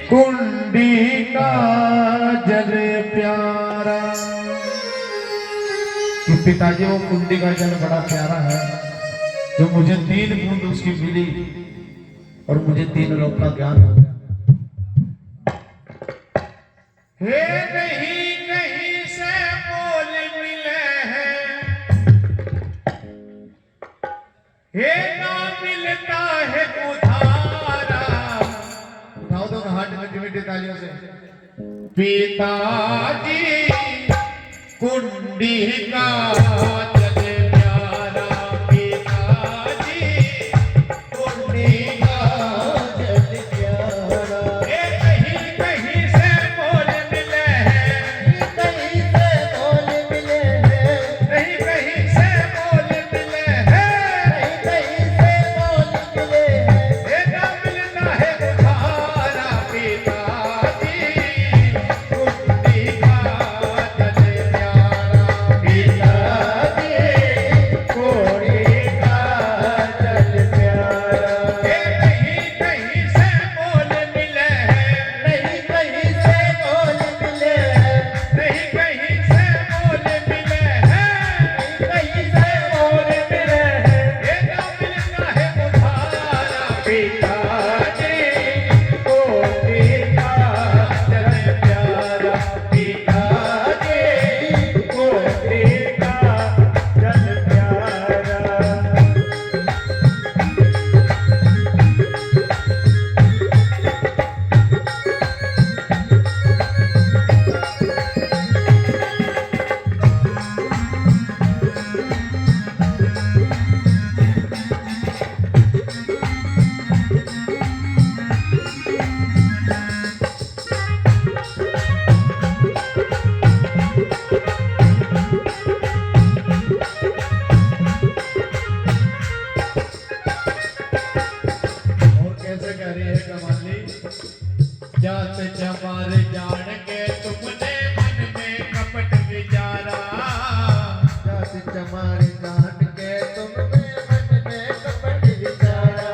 कुंडी का जल प्यारा। कि पिताजी वो कुंडी का जल बड़ा प्यारा है, जो मुझे 3 बूंद उसकी मिली और मुझे 3 लोक का ज्ञान हो गया। हे नहीं कहीं से मोल मिले हैं, हे ना मिलता है उधारा। उठाओ दोनों हाथ मीठी मीठी तालियों से। पिताजी कुंडी का जल प्यारा, पिताजी कुंडी का जल प्यारा। ये कहीं कहीं से मोल मिले हैं, कहीं से मोल मिले हैं, कहीं कहीं से मोल मिले हैं, कहीं कहीं से मोल मिले हैं। ये ना मिलता है उधारा, पिताजी कुंडी का जल प्यारा, पिताजी कुंडी का जल प्यारा। ये कहीं कहीं से मोल मिले हैं, नहीं कहीं से मोल मिले हैं, नहीं कहीं से मोल मिले हैं, कहीं से मोल मिले हैं। ये ना मिलता है उधारा, पिताजी कुंडी का जल प्यारा, पिताजी कुंडी का जल प्यारा। और कैसे कह रही है कमाली? जात जमार जान के तुमने मन में कपट विचारा, जात जमार जान के तुमने मन में कपट विचारा।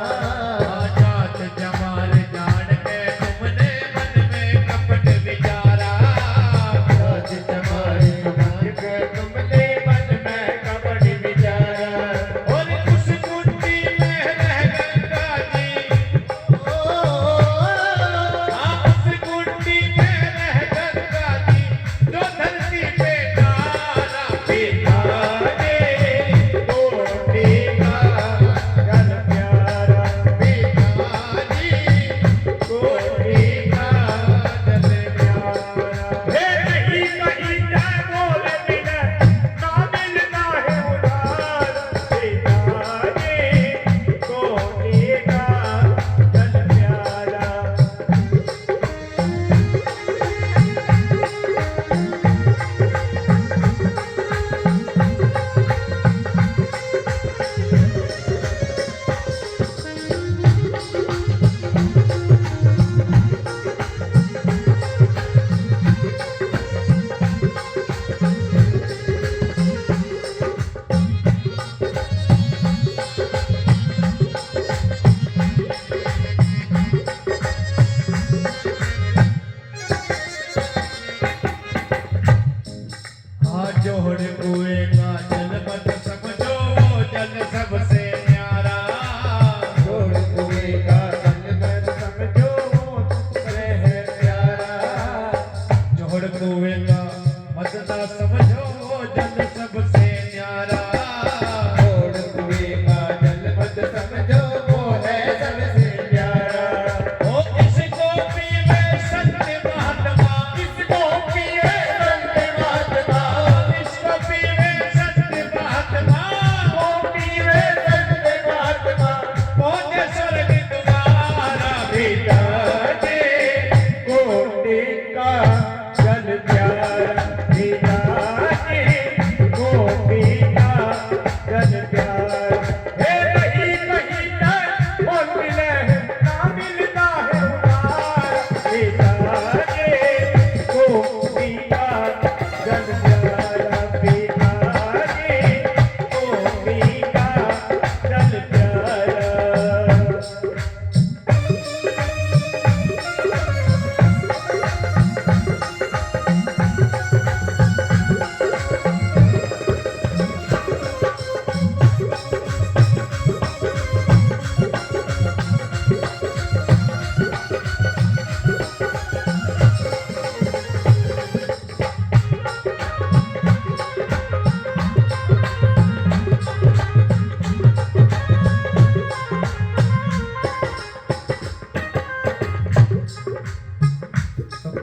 जात जमार जान के तुमने मन में कपट विचारा, जात जमार जान के तुमने मन में कपट विचारा। और उस कुंडी में रह गंगा जी, उस कुंडी में रह गंगा जी, जो धरती पे डाला पिताजी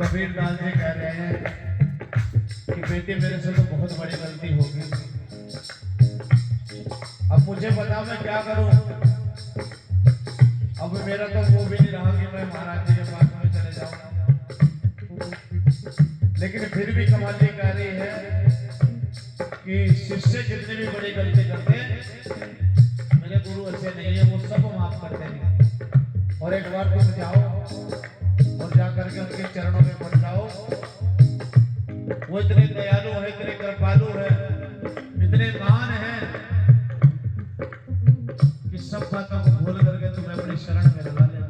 कबीर दास जी कह रहे हैं कि बेटी मेरे से तो बहुत बड़ी गलती होगी, अब मुझे बता मैं क्या करूं। अब मेरा तो वो भी नहीं रहा कि मैं महाराज जी के पास में चले जाऊं, लेकिन फिर भी कमाल जी कह रही है कि शिष्य जितने भी बड़ी गलती करते हैं मेरे गुरु ऐसे नहीं है, वो सब माफ करते हैं। और एक बार तुम जाओ और जाकर के उनके चरणों में पड़ जाओ, वो इतने दयालु है, इतने कृपालु है, इतने महान है कि सब बातों को भूल करके तुम्हें अपनी शरण में लगा लेना।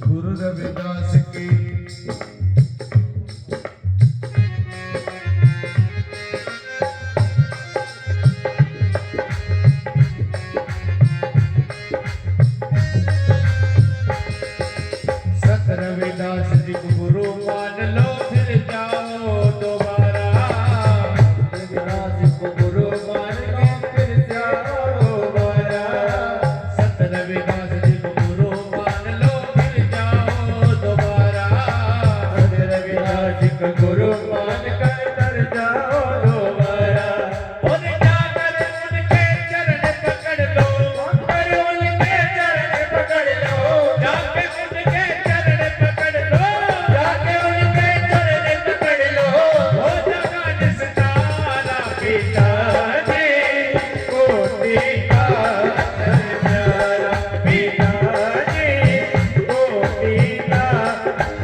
गुरु रविदास की रविदास जी को गुरु मान लो फिर जाओ दोबारा, रविदास को गुरु मान लो फिर जाओ दोबारा, सत रविदास जी को गुरु मान लो फिर जाओ दोबारा, रविदास जी को गुरु मान कर जाओ दोबारा। और जाकर उनके चरण पकड़ लो, और उनके चरण पकड़ लो, जाके उनके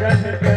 Jai